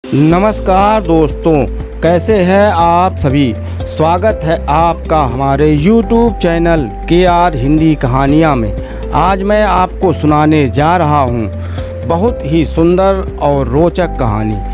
नमस्कार दोस्तों, कैसे हैं आप सभी। स्वागत है आपका हमारे YouTube चैनल KR हिंदी कहानियाँ में। आज मैं आपको सुनाने जा रहा हूँ बहुत ही सुंदर और रोचक कहानी।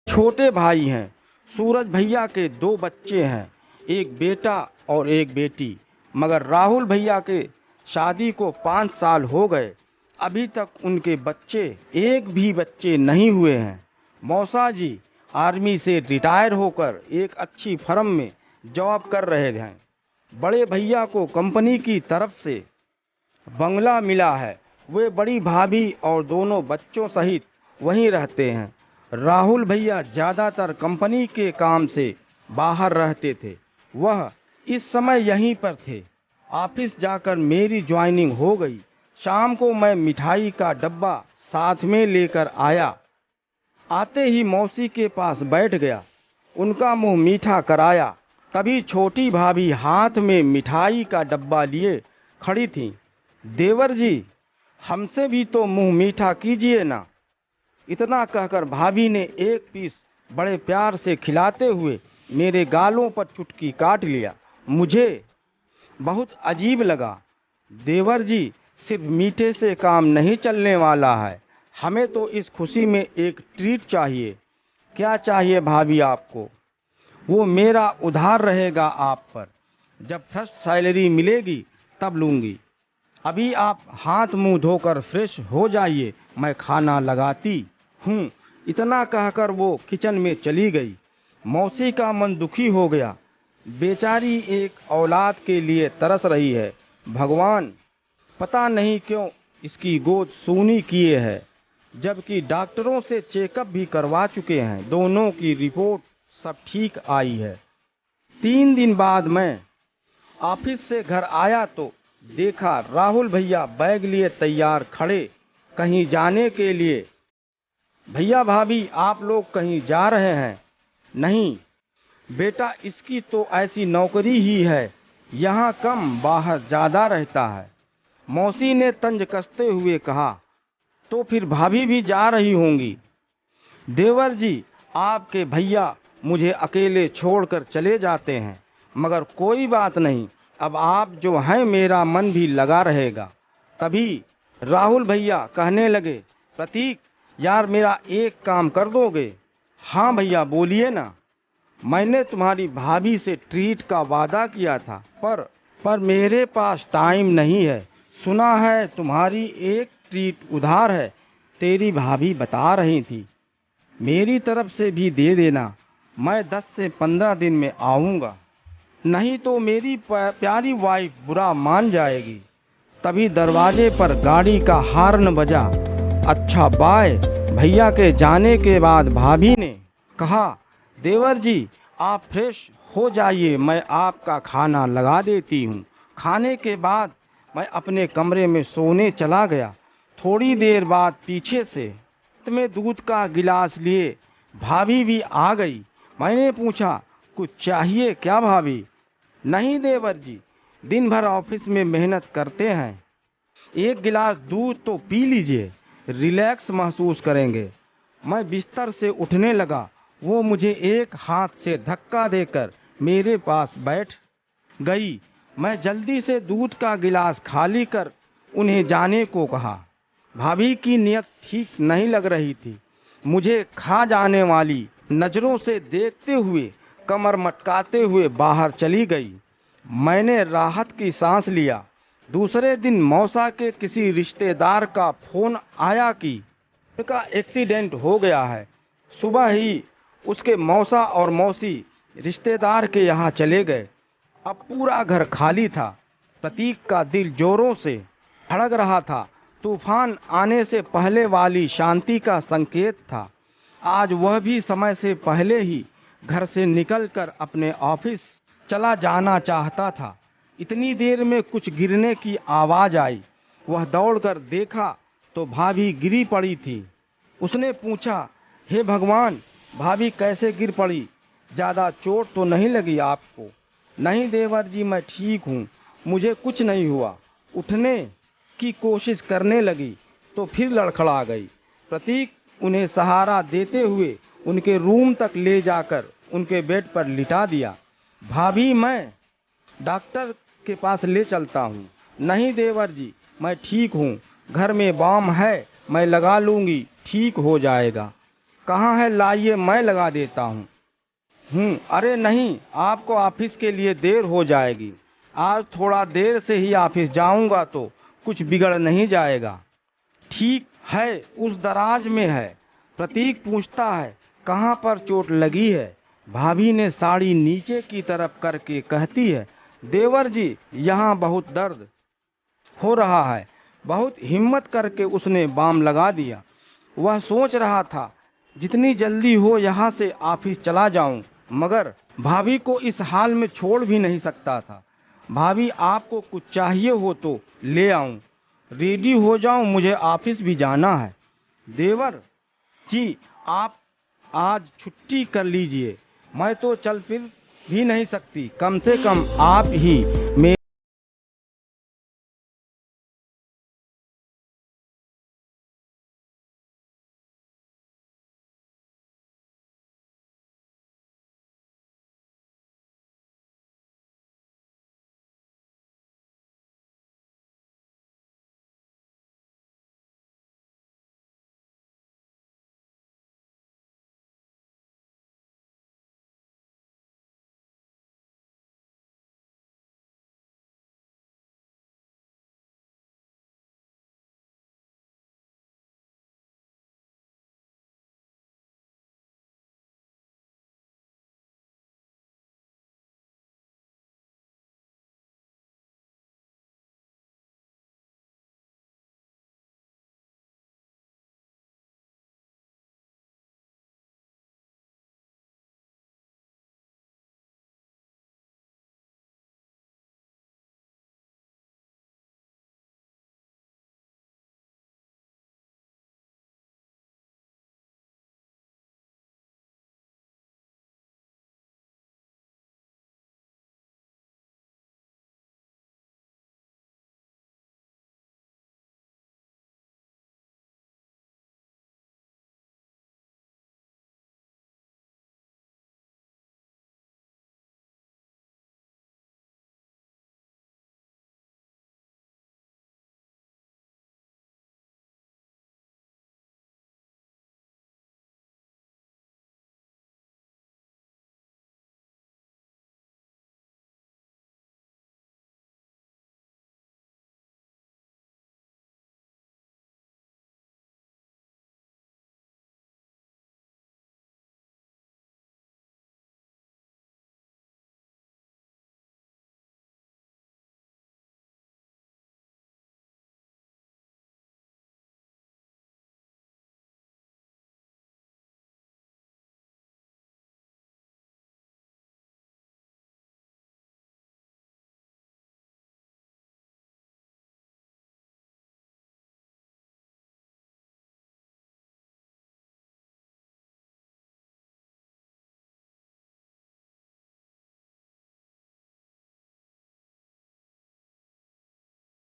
छोटे भाई हैं। सूरज भैया के दो बच्चे हैं, एक बेटा और एक बेटी। मगर राहुल भैया के शादी को 5 साल हो गए, अभी तक उनके बच्चे एक भी बच्चे नहीं हुए हैं। मौसा जी आर्मी से रिटायर होकर एक अच्छी फर्म में जॉब कर रहे हैं। बड़े भैया को कंपनी की तरफ से बंगला मिला है। वे बड़ी भाभी और दोनों बच्चों सहित वहीं रहते हैं। राहुल भैया ज़्यादातर कंपनी के काम से बाहर रहते थे। वह इस समय यहीं पर थे। ऑफिस जाकर मेरी ज्वाइनिंग हो गई। शाम को मैं मिठाई का डब्बा साथ में लेकर आया। आते ही मौसी के पास बैठ गया, उनका मुंह मीठा कराया। तभी छोटी भाभी हाथ में मिठाई का डब्बा लिए खड़ी थीं। देवर जी, हमसे भी तो मुंह मीठा कीजिए ना। इतना कहकर भाभी ने एक पीस बड़े प्यार से खिलाते हुए मेरे गालों पर चुटकी काट लिया। मुझे बहुत अजीब लगा। देवर जी, सिर्फ मीठे से काम नहीं चलने वाला है, हमें तो इस खुशी में एक ट्रीट चाहिए। क्या चाहिए भाभी आपको? वो मेरा उधार रहेगा आप पर। जब फर्स्ट सैलरी मिलेगी तब लूँगी। अभी आप हाथ मुंह धोकर फ्रेश हो जाइए, मैं खाना लगाती हूँ। इतना कहकर वो किचन में चली गई। मौसी का मन दुखी हो गया। बेचारी एक औलाद के लिए तरस रही है। भगवान, पता नहीं क्यों इसकी गोद सूनी किए है, जबकि डॉक्टरों से चेकअप भी करवा चुके हैं। दोनों की रिपोर्ट सब ठीक आई है। 3 दिन बाद मैं ऑफिस से घर आया तो देखा राहुल भैया बैग लिए तैयार खड़े, कहीं जाने के लिए। भैया भाभी, आप लोग कहीं जा रहे हैं? नहीं, बेटा इसकी तो ऐसी नौकरी ही है, यहाँ कम बाहर ज्यादा रहता है। मौसी ने तंज कसते हुए कहा, तो फिर भाभी भी जा रही होंगी। देवर जी, आपके भैया मुझे अकेले छोड़कर चले जाते हैं, मगर कोई बात नहीं, अब आप जो हैं मेरा मन भी लगा रहेगा। तभी राहुल भैया कहने लगे, प्रतीक यार मेरा एक काम कर दोगे? हाँ भैया बोलिए ना। मैंने तुम्हारी भाभी से ट्रीट का वादा किया था, पर मेरे पास टाइम नहीं है। सुना है तुम्हारी एक ट्रीट उधार है, तेरी भाभी बता रही थी। मेरी तरफ से भी दे देना, मैं 10 से 15 दिन में आऊँगा, नहीं तो मेरी प्यारी वाइफ बुरा मान जाएगी। तभी दरवाजे पर गाड़ी का हॉर्न बजा। अच्छा बाय। भैया के जाने के बाद भाभी ने कहा, देवर जी आप फ्रेश हो जाइए, मैं आपका खाना लगा देती हूँ। खाने के बाद मैं अपने कमरे में सोने चला गया। थोड़ी देर बाद पीछे से में दूध का गिलास लिए भाभी भी आ गई। मैंने पूछा, कुछ चाहिए क्या भाभी? नहीं देवर जी, दिन भर ऑफिस में मेहनत करते हैं, एक गिलास दूध तो पी लीजिए, रिलैक्स महसूस करेंगे। मैं बिस्तर से उठने लगा, वो मुझे एक हाथ से धक्का देकर मेरे पास बैठ गई। मैं जल्दी से दूध का गिलास खाली कर उन्हें जाने को कहा। भाभी की नीयत ठीक नहीं लग रही थी। मुझे खा जाने वाली नजरों से देखते हुए कमर मटकाते हुए बाहर चली गई। मैंने राहत की सांस लिया। दूसरे दिन मौसा के किसी रिश्तेदार का फोन आया कि उनका एक्सीडेंट हो गया है। सुबह ही उसके मौसा और मौसी रिश्तेदार के यहाँ चले गए। अब पूरा घर खाली था। प्रतीक का दिल जोरों से धड़क रहा था। तूफान आने से पहले वाली शांति का संकेत था। आज वह भी समय से पहले ही घर से निकलकर अपने ऑफिस चला जाना चाहता था। इतनी देर में कुछ गिरने की आवाज आई। वह दौड़कर देखा तो भाभी गिरी पड़ी थी। उसने पूछा, हे भगवान, भाभी कैसे गिर पड़ी? ज्यादा चोट तो नहीं लगी आपको? नहीं देवर जी, मैं ठीक हूँ, मुझे कुछ नहीं हुआ। उठने की कोशिश करने लगी तो फिर लड़खड़ा गई। प्रतीक उन्हें सहारा देते हुए उनके रूम तक ले जाकर उनके बेड पर लिटा दिया। भाभी मैं डॉक्टर के पास ले चलता हूँ। नहीं देवर जी, मैं ठीक हूँ, घर में बाम है, मैं लगा लूँगी, ठीक हो जाएगा। कहाँ है, लाइए मैं लगा देता हूँ। अरे नहीं, आपको ऑफिस के लिए देर हो जाएगी। आज थोड़ा देर से ही ऑफिस जाऊँगा तो कुछ बिगड़ नहीं जाएगा। ठीक है, उस दराज में है। प्रतीक पूछता है, कहाँ पर चोट लगी है? भाभी ने साड़ी नीचे की तरफ करके कहती है, देवर जी यहाँ बहुत दर्द हो रहा है। बहुत हिम्मत करके उसने बाम लगा दिया। वह सोच रहा था जितनी जल्दी हो यहाँ से ऑफिस चला जाऊं, मगर भाभी को इस हाल में छोड़ भी नहीं सकता था। भाभी आपको कुछ चाहिए हो तो ले आऊं, रेडी हो जाऊं, मुझे ऑफिस भी जाना है। देवर जी आप आज छुट्टी कर लीजिए, मैं तो चल फिर भी नहीं सकती, कम से कम आप ही मेरे